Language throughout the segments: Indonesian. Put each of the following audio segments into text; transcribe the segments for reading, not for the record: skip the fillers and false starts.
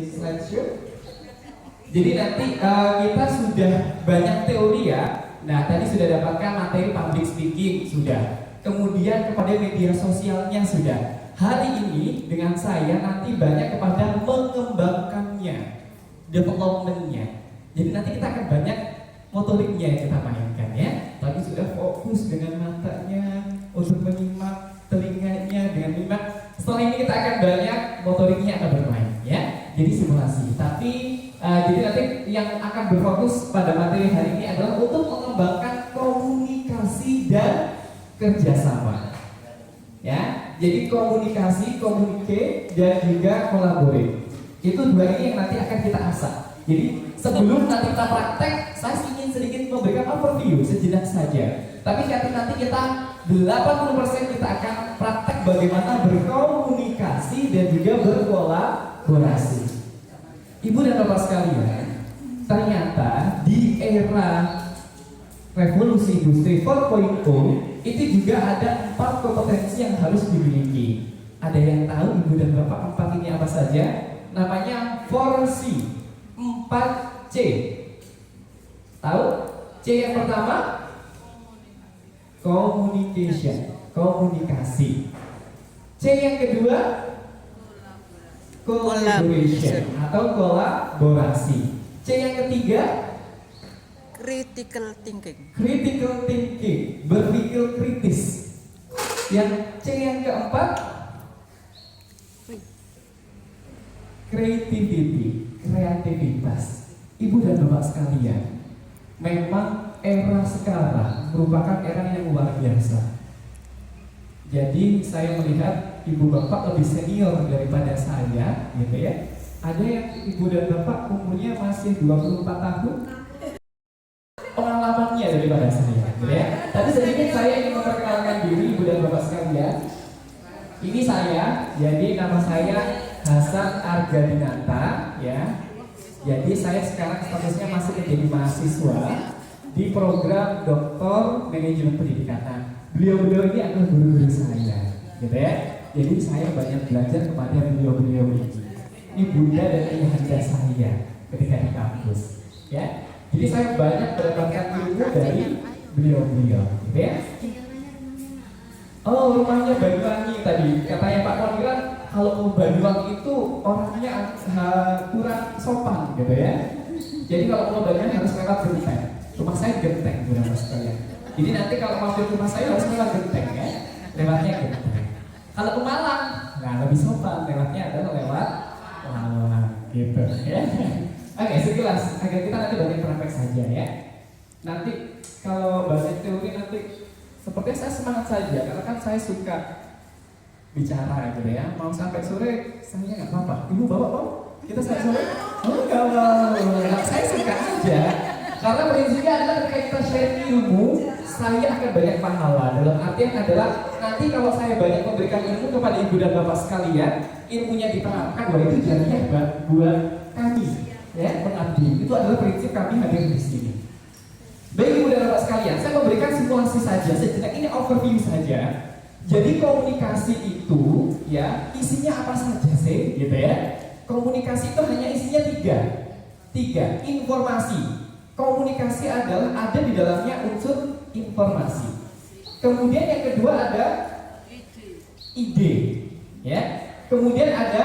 slideshow. Jadi nanti kita sudah banyak teori ya. Nah tadi sudah dapatkan materi public speaking sudah. Kemudian kepada media sosialnya sudah. Hari ini dengan saya nanti banyak kepada mengembangkannya, developmentnya. Jadi nanti kita akan banyak motoriknya yang kita mainkan ya. Tadi sudah fokus dengan matanya untuk menyimak, telinganya dengan menyimak. Setelah ini kita akan banyak motoriknya akan bermain ya. Jadi simulasi. Tapi jadi nanti yang akan berfokus pada materi hari ini adalah untuk mengembangkan komunikasi dan kerjasama. Ya, jadi komunikasi, communicate dan juga collaborate. Itu dua ini yang nanti akan kita asah. Jadi sebelum nanti kita praktek, saya ingin sedikit memberikan overview sejenak saja. Tapi nanti kita 80% kita akan praktek bagaimana berkomunikasi dan juga berkolaborasi. Ibu dan bapak sekalian, ternyata di era revolusi industri 4.0 itu juga ada 4 kompetensi yang harus dimiliki. Ada yang tahu ibu dan bapak 4 ini apa saja? Namanya 4C, 4C. Tahu? C yang pertama communication, komunikasi. C yang kedua collaboration atau kolaborasi. C yang ketiga critical thinking. Critical thinking, berpikir kritis. Yang C yang keempat creativity, kreativitas. Ibu dan bapak sekalian, memang era sekarang merupakan era yang luar biasa. Jadi saya melihat ibu bapak lebih senior daripada saya, gitu ya. Ada yang ibu dan bapak umurnya masih 24 tahun, pengalamannya daripada saya, gitu ya. Tapi sedikit saya ingin memperkenalkan diri ibu dan bapak sekalian. Ini saya, jadi nama saya Hasan Argadinata, ya. Jadi saya sekarang statusnya masih menjadi mahasiswa di program Doktor Manajemen Pendidikan. Nah, beliau-beliau ini adalah guru-guru saya, gitu ya. Jadi saya banyak belajar kepada beliau-beliau ini. Ini bunda dan ayahanda saya ketika di kampus, ya. Jadi saya banyak mendapatkan ilmu dari beliau-beliau, gitu ya. Oh, rumahnya Banyuwangi tadi. Katanya Pak Kondiran, kalau mau Banyuwangi itu orangnya kurang sopan, gitu ya. Jadi kalau mau Banyuwangi harus lewat Genteng. Rumah saya Genteng, benar sekalian. Jadi nanti kalau mampir rumah saya harus lewat Genteng, ya. Lewatnya Genteng. Kalau ke Malang, nah lebih sopan. Lewatnya adalah lewat Malang, gitu ya. Oke, sekilas agar kita nanti banyak praktek saja ya. Nanti kalau banyak teori nanti sepertinya saya semangat saja karena kan saya suka bicara gitu ya. Mau sampai sore saya nggak apa-apa. Ibu bapak mau kita sampai sore? Oh nggak mau. Saya suka aja karena prinsipnya adalah ketika kita share ilmu, saya akan banyak pahala. Dalam artian adalah nanti kalau saya banyak memberikan ilmu kepada ibu dan bapak sekalian, ilmunya diterapkan, wah itu jadinya buat kami. Ya, mengabdi. Itu adalah prinsip kami hadir di sini. Baik ibu dan bapak sekalian, saya memberikan simulasi saja. Sejenak ini overview saja. Jadi komunikasi itu, ya isinya apa saja sih, gitu ya? Komunikasi itu hanya isinya tiga informasi. Komunikasi adalah ada di dalamnya unsur informasi. Kemudian yang kedua ada ide, ya. Kemudian ada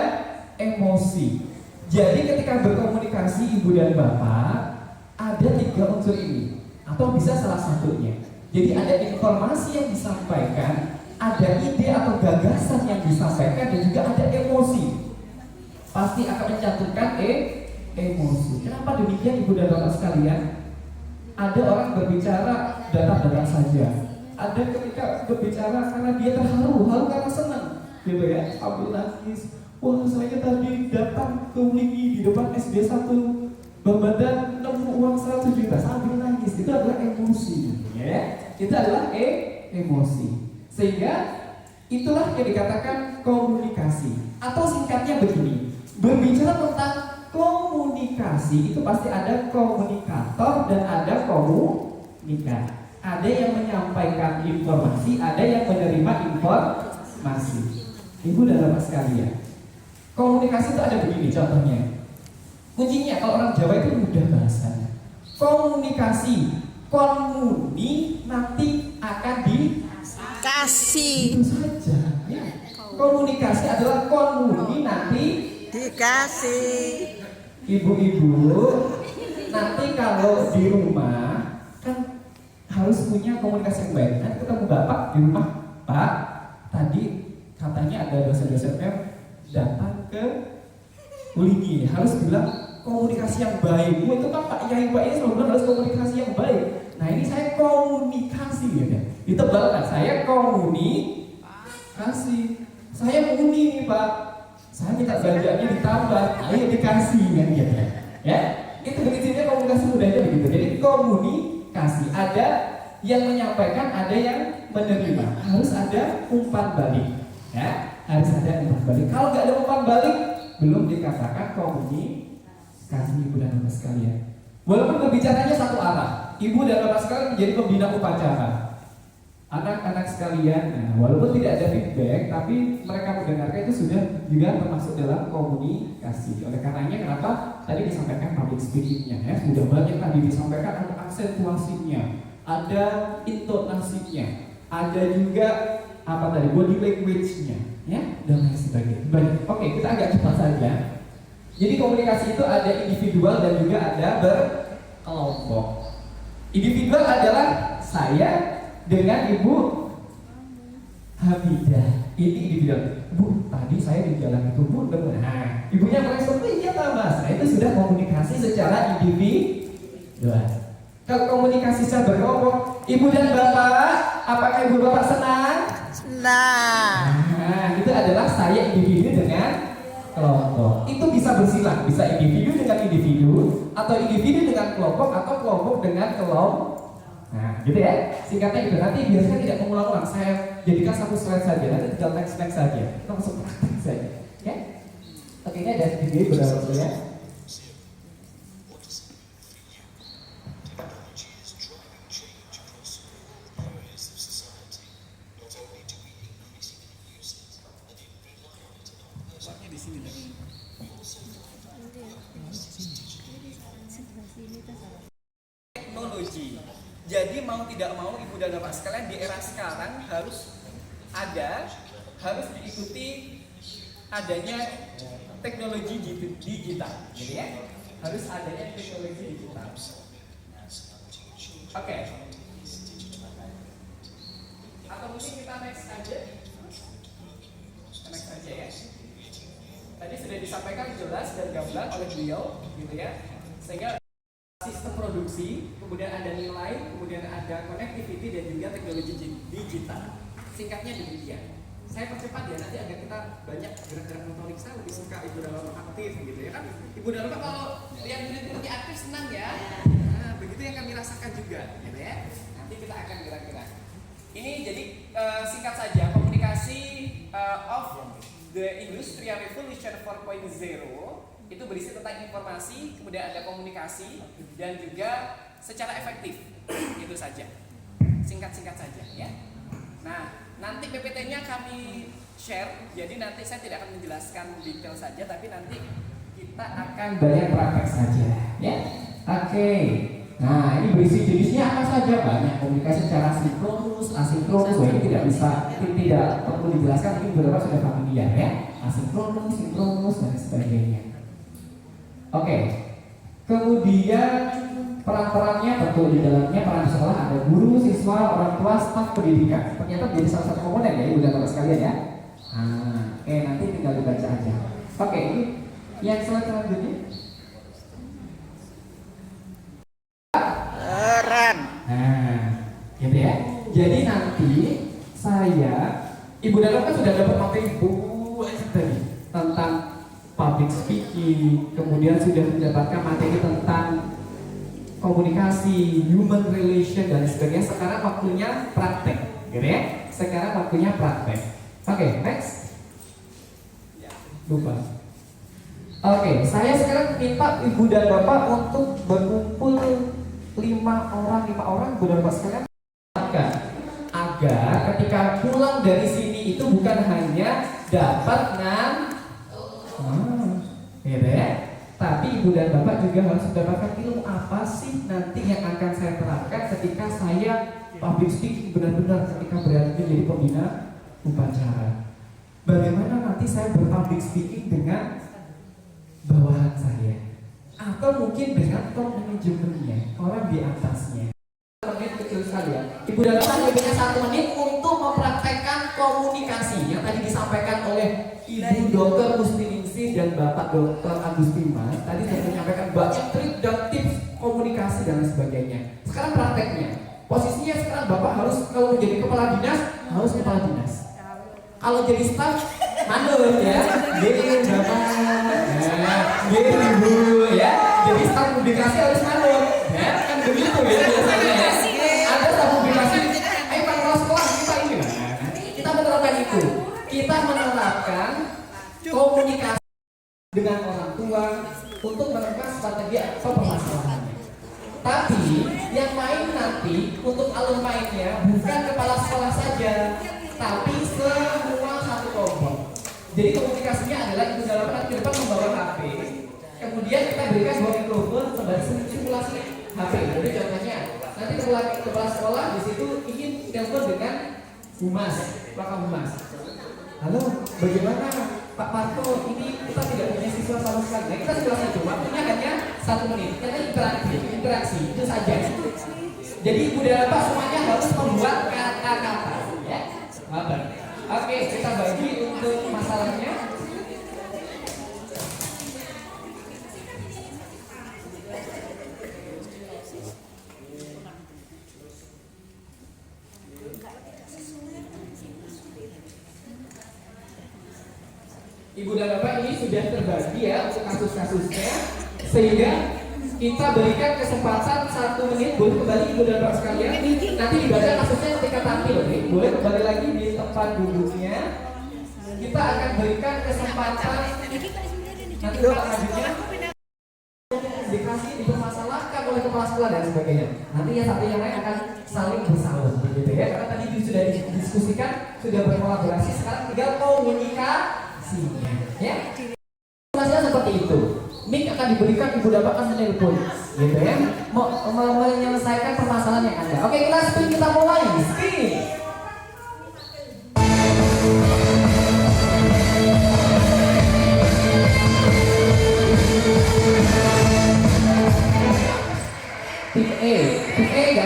emosi. Jadi ketika berkomunikasi ibu dan bapak ada 3 unsur ini atau bisa salah satunya. Jadi ada informasi yang disampaikan, ada ide atau gagasan yang disampaikan dan juga ada emosi. Pasti akan mencantumkan emosi. Kenapa demikian ibu dan bapak sekalian? Ada orang berbicara datang-datang saja. Ada ketika berbicara karena dia terharu karena senang, gitu ya. Ambil nangis. Wah saya tadi datang ke Wiki di depan SD 1 Bambadan nemu uang 100 juta sambil nangis. Itu adalah emosi, ya. Itu adalah emosi. Sehingga itulah yang dikatakan komunikasi. Atau singkatnya begini, berbicara tentang komunikasi itu pasti ada komunikator dan ada komunikan. Ada yang menyampaikan informasi, ada yang menerima informasi. Ibu dan bapak sekalian, komunikasi itu ada begini contohnya. Kuncinya kalau orang Jawa itu mudah bahasanya. Komunikasi, komuni nanti akan kasih. itu saja. Ya. Komunikasi adalah komuni nanti Dikasih. ibu-ibu nanti kalau di rumah kan harus punya komunikasi yang baik. Nanti ketemu bapak di rumah, Pak, tadi katanya ada dosen-dosennya datang ke Uligi, harus bilang komunikasi yang baik. Itu kan Pak Yai selalu bilang harus komunikasi yang baik. Nah ini saya komunikasi ya, ditebalkan. Saya komunikasi. Saya muni nih Pak. Saya minta belanjanya ditambah, ayo dikasih kan gitu ya. Itu prinsipnya komunikasi mudahnya begitu. Jadi komunikasi ada yang menyampaikan, ada yang menerima. Harus ada umpan balik, ya. Harus ada umpan balik. Kalau nggak ada umpan balik, belum dikatakan komunikasi, ibu dan bapak sekalian. Walaupun berbicaranya satu arah, ibu dan bapak sekalian menjadi pembina upacara. Anak-anak sekalian, nah, walaupun tidak ada feedback, tapi mereka mendengarkan itu sudah juga termasuk dalam komunikasi. Oleh karenanya kenapa tadi disampaikan public speaking-nya, ya, sudah banyak tadi disampaikan, ada aksentuasinya, ada intonasinya, ada juga apa tadi body language-nya, ya, dan lain sebagainya. Baik, oke, kita agak cepat saja. Jadi komunikasi itu ada individual dan juga ada berkelompok. Individual adalah saya dengan Ibu Hamidah. Ini individual. Bu, tadi saya di jalan itu, Bu, benar. Nah, ibunya merespon, iya Pak Mas. Nah, itu sudah komunikasi secara individual. Kalau komunikasi secara berkelompok, Ibu dan Bapak, apakah Ibu Bapak senang? Senang. Nah, itu adalah saya individu dengan kelompok. Itu bisa bersilang, bisa individu dengan individu, atau individu dengan kelompok, atau kelompok dengan kelompok. Nah, gitu ya. Singkatnya itu. Nanti biasanya tidak mengulang-ulang. Saya jadikan satu slide saja. Nanti tinggal next saja. Kita masuk praktik saja. Ya. Oke, ini ada video beberapa ya. Teknologi. Jadi mau tidak mau ibu dan bapak sekalian di era sekarang harus diikuti adanya teknologi digital, gitu ya. Harus adanya teknologi digital. Oke. Atau mungkin kita next aja. Next aja ya. Tadi sudah disampaikan jelas dan gamblang oleh beliau, gitu ya. Sehingga sistem produksi, kemudian ada nilai, kemudian ada connectivity dan juga teknologi digital. Singkatnya demikian. Saya percepat ya, nanti agar kita banyak gerak-gerak motorik. Saya lebih suka ibu dan bapak aktif gitu ya kan. Ibu dan bapak kalau lihat murid-muridnya aktif senang ya. Nah, begitu yang kami rasakan juga gitu ya. Nanti kita akan gerak-gerak. Ini jadi singkat saja komunikasi of the Industrial Revolution 4.0 itu berisi tentang informasi, kemudian ada komunikasi dan juga secara efektif. Itu saja. Singkat-singkat saja ya. Nah, nanti PPT-nya kami share. Jadi nanti saya tidak akan menjelaskan detail saja, tapi nanti kita akan banyak praktek saja ya. Oke. Nah, ini berisi jenisnya apa saja? Banyak. Komunikasi secara sinkronus, asinkronus. Ini tidak perlu dijelaskan, ini beberapa sudah familiar ya. Asinkronus, sinkronus dan sebagainya. Oke, kemudian peran-perannya tentu di dalamnya peran sekolah ada guru, siswa, orang tua, staf pendidikan. Ternyata menjadi salah satu komponen ya ibu dan bapak sekalian ya. Oke, nanti tinggal dibaca aja. Oke, ini yang selanjutnya. Keren. Nah, gitu ya. Jadi nanti saya, ibu dan bapak sudah dapat materi banyak tadi tentang public speaking, kemudian sudah mendapatkan materi tentang komunikasi, human relation dan sebagainya. Sekarang waktunya praktek, gitu ya. Sekarang waktunya praktek. Oke, next. Lupa. Oke, saya sekarang minta ibu dan bapak untuk berkumpul 5 orang ibu dan bapak sekalian agar ketika pulang dari sini itu bukan hanya dapat gitu ya, Tapi ibu dan bapak juga harus mendapatkan ilmu apa sih nanti yang akan saya terapkan ketika saya public speaking benar-benar ketika berada menjadi pembina upacara. Bagaimana nanti saya berpublic speaking dengan bawahan saya, atau mungkin dengan top manajemennya, orang di atasnya. Menit kecil sekali ya. Ibu dan bapak hanya punya 1 menit untuk mempraktekkan komunikasi yang tadi disampaikan oleh Ibu Dr. Musliningsih dan Bapak Dr. Agustin Mas. Tadi saya menyampaikan banyak trik dan tips komunikasi dan lain sebagainya. Sekarang prakteknya, posisinya sekarang Bapak harus kalau menjadi kepala dinas harus kepala dinas. Kalau jadi staf manut ya, jadi Bapak, jadi Ibu ya, jadi staf publikasi harus manut, ya kan begitu ya biasanya ya. Ada staf publikasi, Pak kepala sekolah kita ini lah. Kita menerapkan itu, kita menerapkan komunikasi dengan orang tua untuk menemukan strategi atau permasalahannya. Tapi yang main nanti untuk alur mainnya bukan kepala sekolah saja, tapi semua satu kelompok. Jadi komunikasinya adalah ibu dalam nanti ke depan membawa HP, kemudian kita berikan 2 mikrofon sembari simulasi HP. Jadi contohnya nanti kepala sekolah di situ ingin telepon dengan humas, Pak Humas. Halo, bagaimana Pak Parto? Ini kita tidak punya siswa sama sekali. Nah, kita simulasi itu waktunya hanya 1 menit. Karena interaksi itu saja. Jadi ibu dan bapak semuanya harus membuat kata-kata, ya. Sabar. Oke, kita bagi untuk masalahnya. Ibu dan bapak ini sudah terbagi ya untuk kasus-kasusnya, sehingga kita berikan kesempatan 1 menit. Boleh kembali ibu dan bapak sekalian. Nanti dibaca kasusnya ketika tampil. Boleh kembali lagi di tempat duduknya. Kita akan berikan kesempatan nanti selanjutnya dikasih dipermasalahkan oleh kepala sekolah dan sebagainya. Nanti yang satu yang lain akan saling bersaung, begitu ya. Karena tadi sudah didiskusikan, sudah berkolaborasi. Sekarang tinggal komunikasinya, ya. Masalah seperti itu. Mic akan diberikan, ibu dapat akan menelpon, gitu ya. Mau menyelesaikan permasalahan yang ada. Oke, kita spin, kita mulai. Spin. Tim E, guys.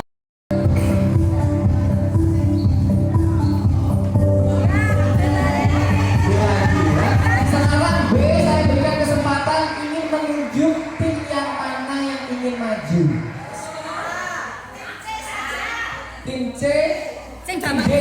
Sekarang B, saya berikan kesempatan ingin menunjuk tim yang mana yang ingin maju. Tim C, tim D.